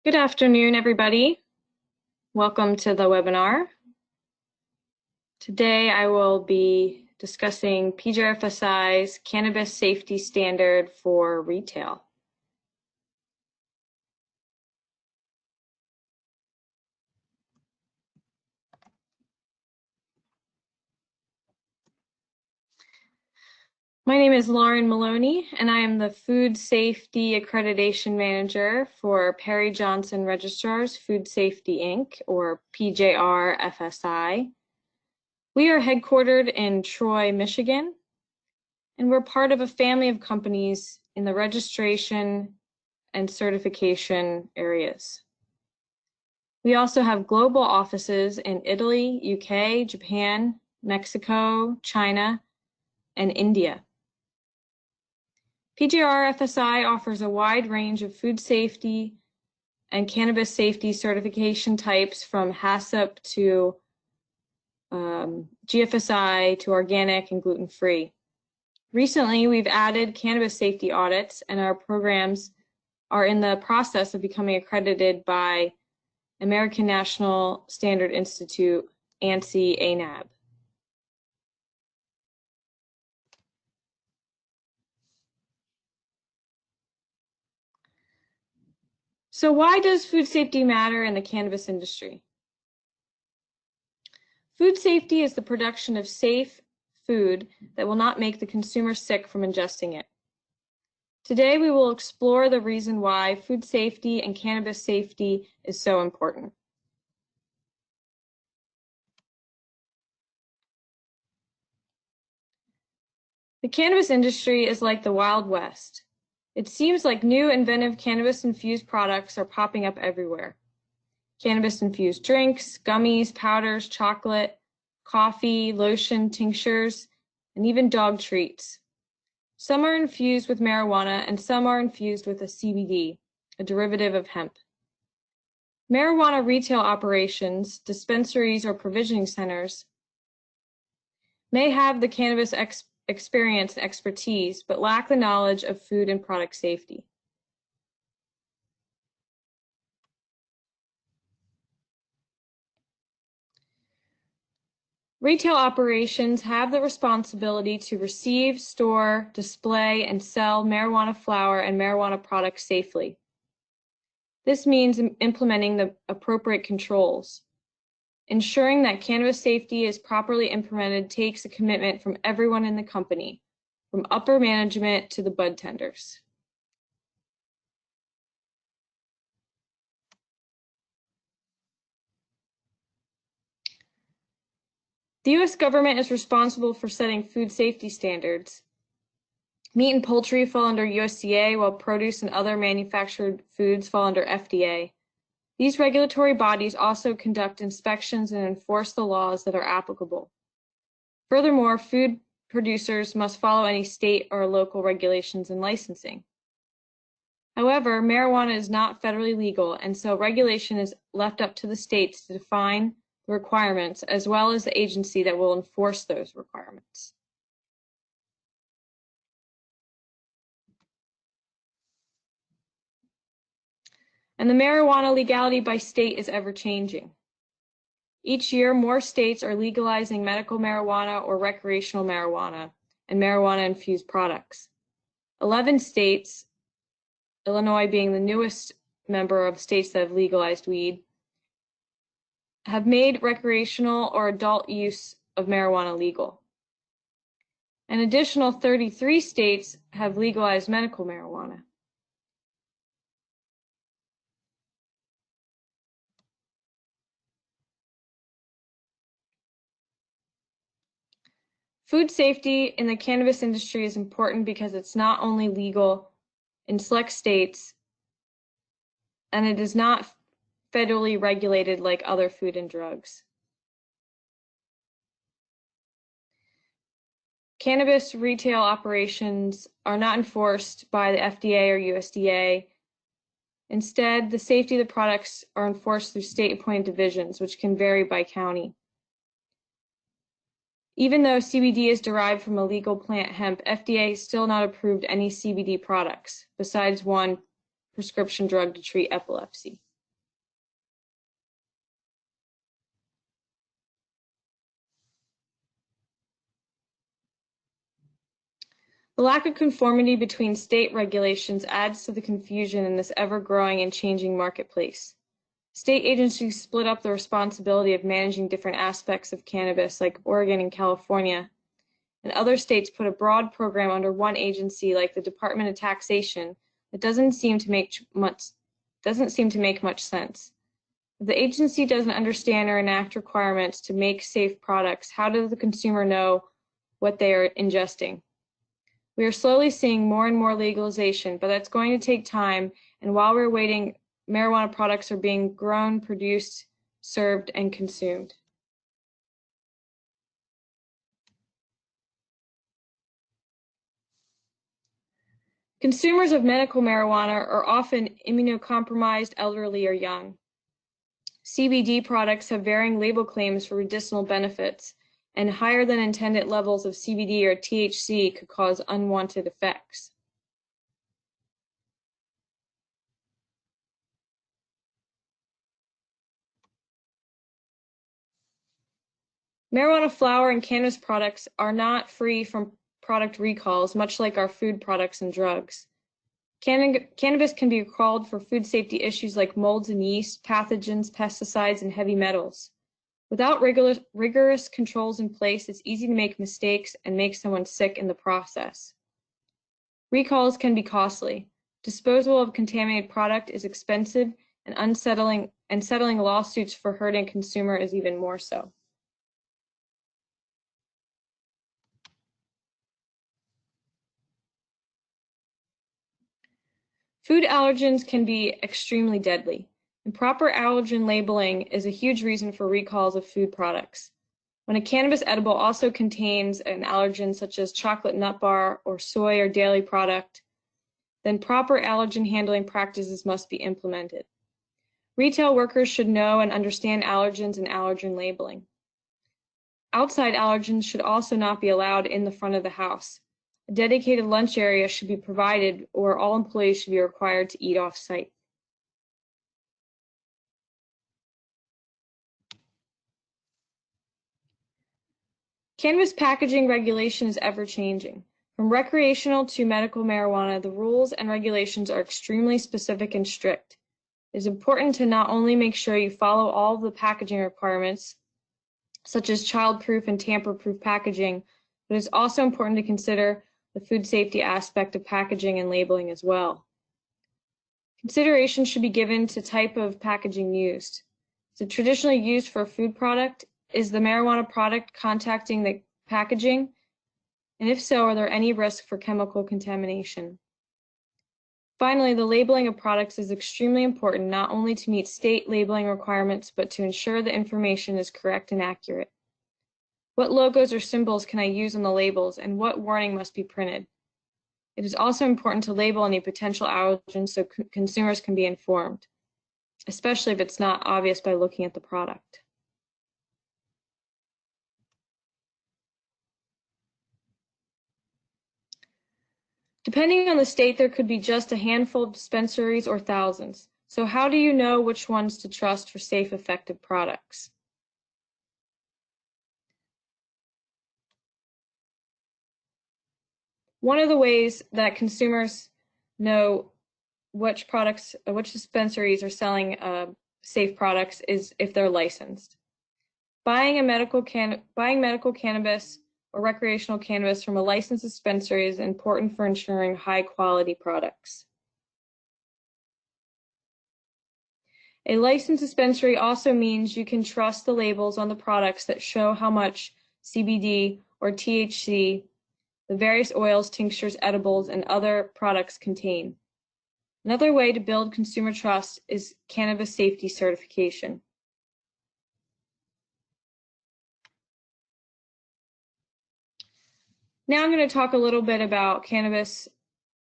Good afternoon, everybody. Welcome to the webinar. Today I will be discussing PJRFSI's Cannabis Safety Standard for Retail. My name is Lauren Maloney, and I am the Food Safety Accreditation Manager for Perry Johnson Registrar's Food Safety, Inc., or PJRFSI. We are headquartered in Troy, Michigan, and we're part of a family of companies in the registration and certification areas. We also have global offices in Italy, UK, Japan, Mexico, China, and India. PJRFSI offers a wide range of food safety and cannabis safety certification types, from HACCP to GFSI to organic and gluten-free. Recently, we've added cannabis safety audits, and our programs are in the process of becoming accredited by American National Standard Institute, ANSI, ANAB. So why does food safety matter in the cannabis industry? Food safety is the production of safe food that will not make the consumer sick from ingesting it. Today, we will explore the reason why food safety and cannabis safety is so important. The cannabis industry is like the Wild West. It seems like new inventive cannabis-infused products are popping up everywhere. Cannabis-infused drinks, gummies, powders, chocolate, coffee, lotion, tinctures, and even dog treats. Some are infused with marijuana, and some are infused with a CBD, a derivative of hemp. Marijuana retail operations, dispensaries, or provisioning centers may have the cannabis experience and expertise, but lack the knowledge of food and product safety. Retail operations have the responsibility to receive, store, display, and sell marijuana flower and marijuana products safely. This means implementing the appropriate controls. Ensuring that cannabis safety is properly implemented takes a commitment from everyone in the company, from upper management to the bud tenders. The U.S. government is responsible for setting food safety standards. Meat and poultry fall under USDA, while produce and other manufactured foods fall under FDA. These regulatory bodies also conduct inspections and enforce the laws that are applicable. Furthermore, food producers must follow any state or local regulations and licensing. However, marijuana is not federally legal, and so regulation is left up to the states to define the requirements, as well as the agency that will enforce those requirements. And the marijuana legality by state is ever changing. Each year, more states are legalizing medical marijuana or recreational marijuana and marijuana-infused products. 11 states, Illinois being the newest member of states that have legalized weed, have made recreational or adult use of marijuana legal. An additional 33 states have legalized medical marijuana. Food safety in the cannabis industry is important because it's not only legal in select states, and it is not federally regulated like other food and drugs. Cannabis retail operations are not enforced by the FDA or USDA. Instead, the safety of the products are enforced through state-appointed divisions, which can vary by county. Even though CBD is derived from a legal plant, hemp, FDA has still not approved any CBD products, besides one prescription drug to treat epilepsy. The lack of conformity between state regulations adds to the confusion in this ever-growing and changing marketplace. State agencies split up the responsibility of managing different aspects of cannabis, like Oregon and California, and other states put a broad program under one agency, like the Department of Taxation, that doesn't seem to make much sense. If the agency doesn't understand or enact requirements to make safe products, how does the consumer know what they are ingesting? We are slowly seeing more and more legalization, but that's going to take time, and while we're waiting, marijuana products are being grown, produced, served, and consumed. Consumers of medical marijuana are often immunocompromised, elderly, or young. CBD products have varying label claims for medicinal benefits, and higher than intended levels of CBD or THC could cause unwanted effects. Marijuana flower and cannabis products are not free from product recalls, much like our food products and drugs. Cannabis can be recalled for food safety issues like molds and yeast, pathogens, pesticides, and heavy metals. Without rigorous controls in place, it's easy to make mistakes and make someone sick in the process. Recalls can be costly. Disposal of contaminated product is expensive, and settling lawsuits for hurting consumer is even more so. Food allergens can be extremely deadly. Improper allergen labeling is a huge reason for recalls of food products. When a cannabis edible also contains an allergen such as chocolate nut bar or soy or dairy product, then proper allergen handling practices must be implemented. Retail workers should know and understand allergens and allergen labeling. Outside allergens should also not be allowed in the front of the house. A dedicated lunch area should be provided, or all employees should be required to eat off-site. Cannabis packaging regulation is ever-changing. From recreational to medical marijuana, the rules and regulations are extremely specific and strict. It is important to not only make sure you follow all of the packaging requirements, such as child-proof and tamper-proof packaging, but it's also important to consider the food safety aspect of packaging and labeling as well. Consideration should be given to type of packaging used. Is it traditionally used for a food product? Is the marijuana product contacting the packaging? And if so, are there any risks for chemical contamination? Finally, the labeling of products is extremely important, not only to meet state labeling requirements, but to ensure the information is correct and accurate. What logos or symbols can I use on the labels, and what warning must be printed? It is also important to label any potential allergens so consumers can be informed, especially if it's not obvious by looking at the product. Depending on the state, there could be just a handful of dispensaries or thousands. So how do you know which ones to trust for safe, effective products? One of the ways that consumers know which dispensaries are selling safe products is if they're licensed. Buying medical cannabis or recreational cannabis from a licensed dispensary is important for ensuring high-quality products. A licensed dispensary also means you can trust the labels on the products that show how much CBD or THC the various oils, tinctures, edibles, and other products contain. Another way to build consumer trust is cannabis safety certification. Now I'm going to talk a little bit about cannabis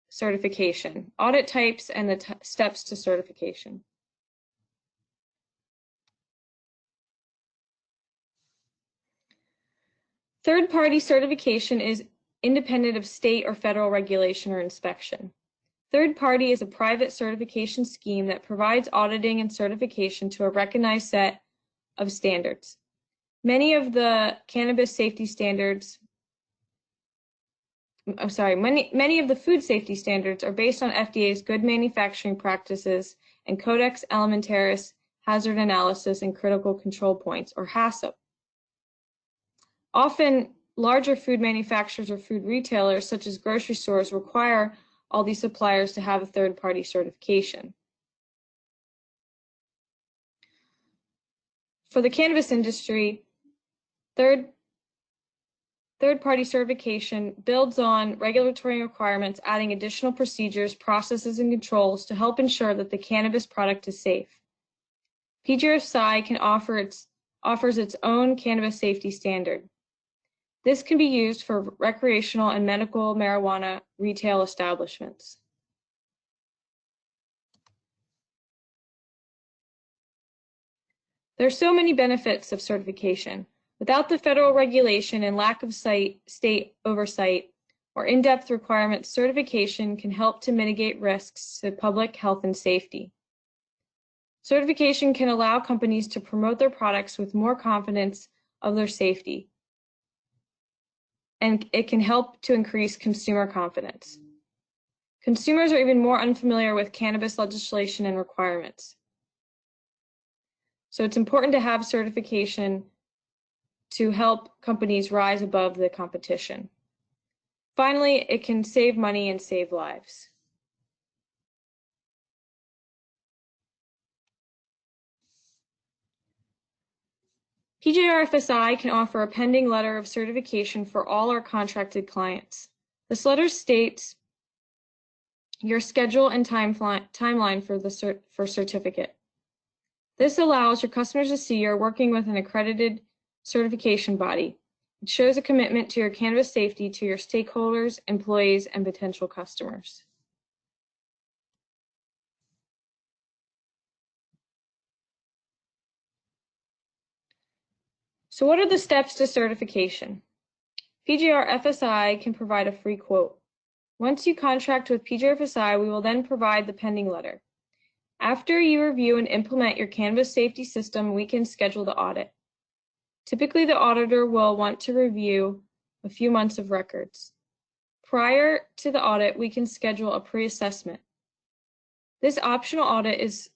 certification, audit types, and the steps to certification. Third-party certification is independent of state or federal regulation or inspection. Third party is a private certification scheme that provides auditing and certification to a recognized set of standards. Many of the cannabis safety standards many of the food safety standards are based on FDA's Good Manufacturing Practices and Codex Alimentarius Hazard Analysis and Critical Control Points, or HACCP. Often, larger food manufacturers or food retailers, such as grocery stores, require all these suppliers to have a third-party certification. For the cannabis industry, third-party certification builds on regulatory requirements, adding additional procedures, processes, and controls to help ensure that the cannabis product is safe. PJRFSI offers its own cannabis safety standard. This can be used for recreational and medical marijuana retail establishments. There are so many benefits of certification. Without the federal regulation and lack of state oversight or in-depth requirements, certification can help to mitigate risks to public health and safety. Certification can allow companies to promote their products with more confidence of their safety, and it can help to increase consumer confidence. Consumers are even more unfamiliar with cannabis legislation and requirements. So it's important to have certification to help companies rise above the competition. Finally, it can save money and save lives. PJRFSI can offer a pending letter of certification for all our contracted clients. This letter states your schedule and timeline for certificate. This allows your customers to see you're working with an accredited certification body. It shows a commitment to your cannabis safety to your stakeholders, employees, and potential customers. So what are the steps to certification? PJRFSI can provide a free quote. Once you contract with PJRFSI, we will then provide the pending letter. After you review and implement your cannabis safety system, we can schedule the audit. Typically, the auditor will want to review a few months of records. Prior to the audit, we can schedule a pre-assessment. This optional audit is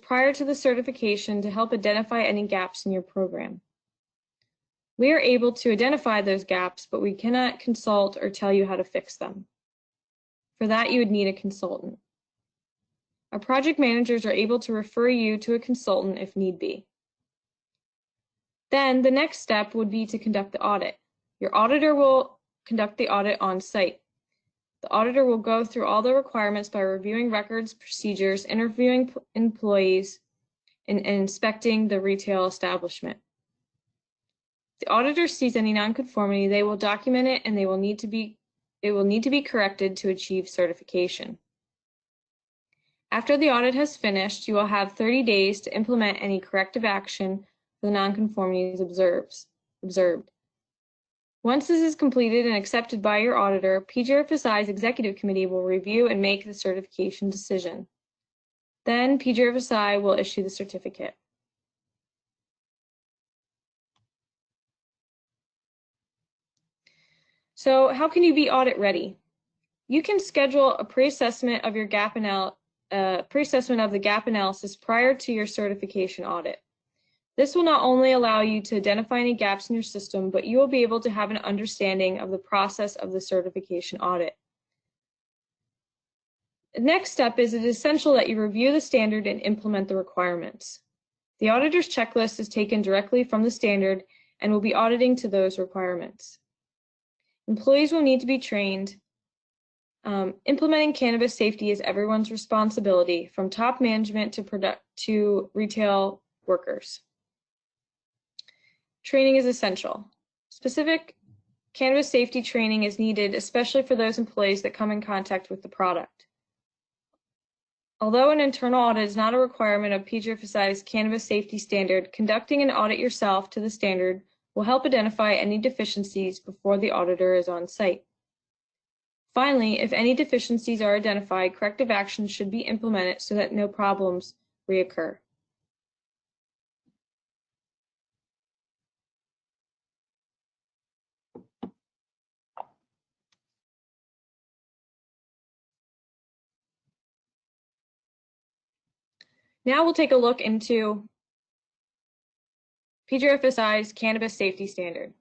prior to the certification to help identify any gaps in your program. We are able to identify those gaps, but we cannot consult or tell you how to fix them. For that, you would need a consultant. Our project managers are able to refer you to a consultant if need be. Then the next step would be to conduct the audit. Your auditor will conduct the audit on site. The auditor will go through all the requirements by reviewing records, procedures, interviewing employees, and inspecting the retail establishment. If the auditor sees any nonconformity, they will document it, and it will need to be corrected to achieve certification. After the audit has finished, you will have 30 days to implement any corrective action for the nonconformities observed. Once this is completed and accepted by your auditor, PJRFSI's executive committee will review and make the certification decision. Then PJRFSI will issue the certificate. So how can you be audit ready? You can schedule a pre-assessment of your the gap analysis prior to your certification audit. This will not only allow you to identify any gaps in your system, but you will be able to have an understanding of the process of the certification audit. The next step is it is essential that you review the standard and implement the requirements. The auditor's checklist is taken directly from the standard and will be auditing to those requirements. Employees will need to be trained. Implementing cannabis safety is everyone's responsibility, from top management to retail workers. Training is essential. Specific cannabis safety training is needed, especially for those employees that come in contact with the product. Although an internal audit is not a requirement of PJRFSI's cannabis safety standard, conducting an audit yourself to the standard will help identify any deficiencies before the auditor is on site. Finally, if any deficiencies are identified, corrective actions should be implemented so that no problems reoccur. Now we'll take a look into PJRFSI's Cannabis Safety Standard.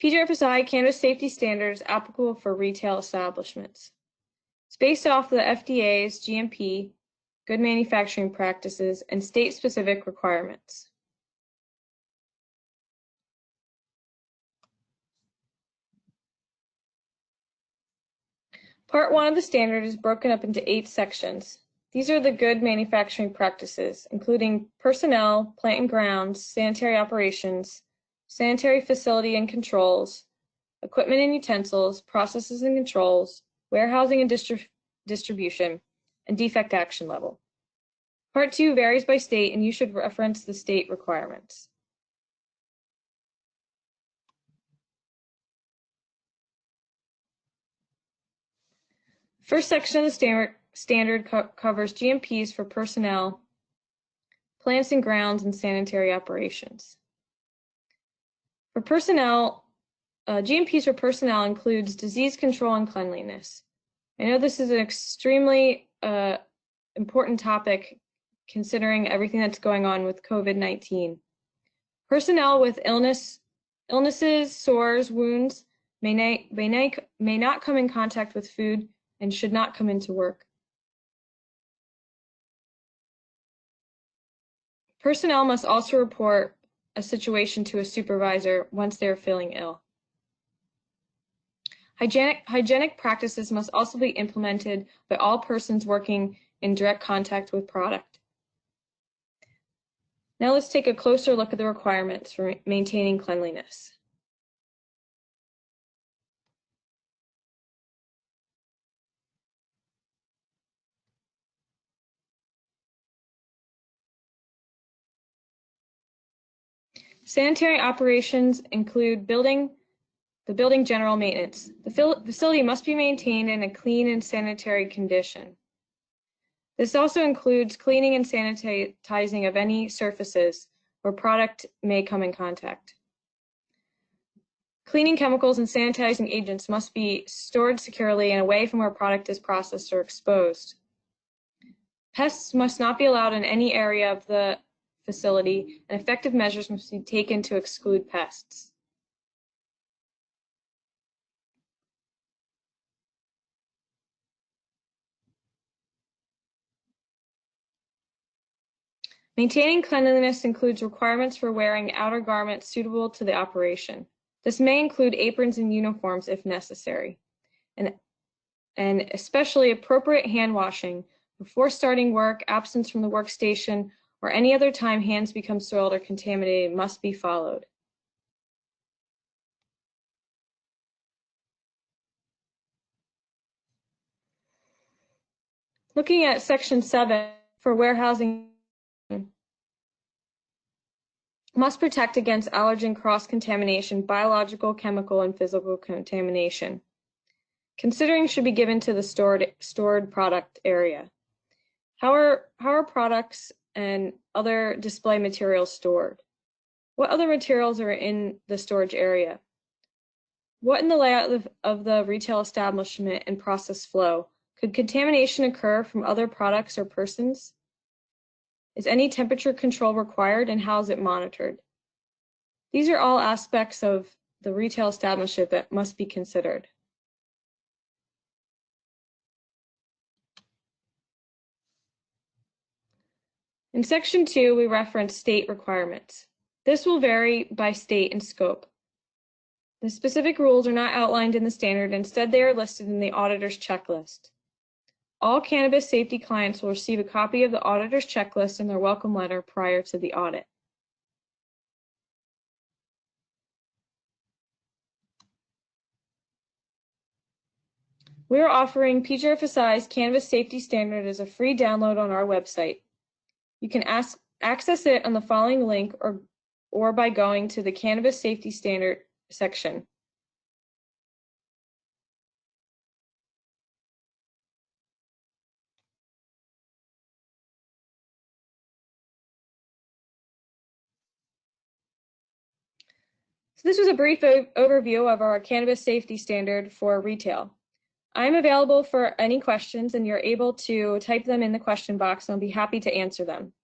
PJRFSI Cannabis Safety Standard is applicable for retail establishments. It's based off the FDA's GMP, Good Manufacturing Practices, and state-specific requirements. Part 1 of the standard is broken up into 8 sections. These are the good manufacturing practices, including personnel, plant and grounds, sanitary operations, sanitary facility and controls, equipment and utensils, processes and controls, warehousing and distribution, and defect action level. Part 2 varies by state, and you should reference the state requirements. First section of the standard covers GMPs for personnel, plants and grounds, and sanitary operations. For personnel, GMPs for personnel includes disease control and cleanliness. I know this is an extremely important topic considering everything that's going on with COVID-19. Personnel with illnesses, sores, wounds may not come in contact with food and should not come into work. Personnel must also report a situation to a supervisor once they are feeling ill. Hygienic practices must also be implemented by all persons working in direct contact with product. Now let's take a closer look at the requirements for maintaining cleanliness. Sanitary operations include the building general maintenance. The facility must be maintained in a clean and sanitary condition. This also includes cleaning and sanitizing of any surfaces where product may come in contact. Cleaning chemicals and sanitizing agents must be stored securely and away from where product is processed or exposed. Pests must not be allowed in any area of the facility, and effective measures must be taken to exclude pests. Maintaining cleanliness includes requirements for wearing outer garments suitable to the operation. This may include aprons and uniforms if necessary, and especially appropriate hand washing before starting work, absence from the workstation, or any other time hands become soiled or contaminated must be followed. Looking at Section 7 for warehousing, must protect against allergen cross-contamination, biological, chemical, and physical contamination. Considering should be given to the stored product area. How are products and other display materials stored? What other materials are in the storage area? What in the layout of the retail establishment and process flow? Could contamination occur from other products or persons? Is any temperature control required, and how is it monitored? These are all aspects of the retail establishment that must be considered. In Section 2, we reference state requirements. This will vary by state and scope. The specific rules are not outlined in the standard. Instead, they are listed in the auditor's checklist. All cannabis safety clients will receive a copy of the auditor's checklist in their welcome letter prior to the audit. We are offering PJRFSI's Cannabis Safety Standard as a free download on our website. You can access it on the following link or by going to the Cannabis Safety Standard section. So this was a brief overview of our cannabis safety standard for retail. I'm available for any questions, and you're able to type them in the question box, and I'll be happy to answer them.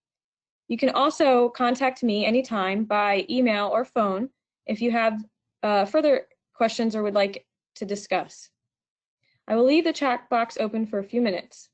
You can also contact me anytime by email or phone if you have further questions or would like to discuss. I will leave the chat box open for a few minutes.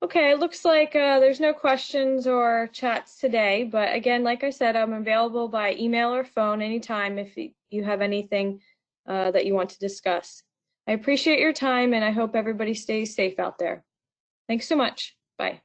Okay, it looks like there's no questions or chats today, but again, like I said, I'm available by email or phone anytime if you have anything that you want to discuss. I appreciate your time, and I hope everybody stays safe out there. Thanks so much. Bye.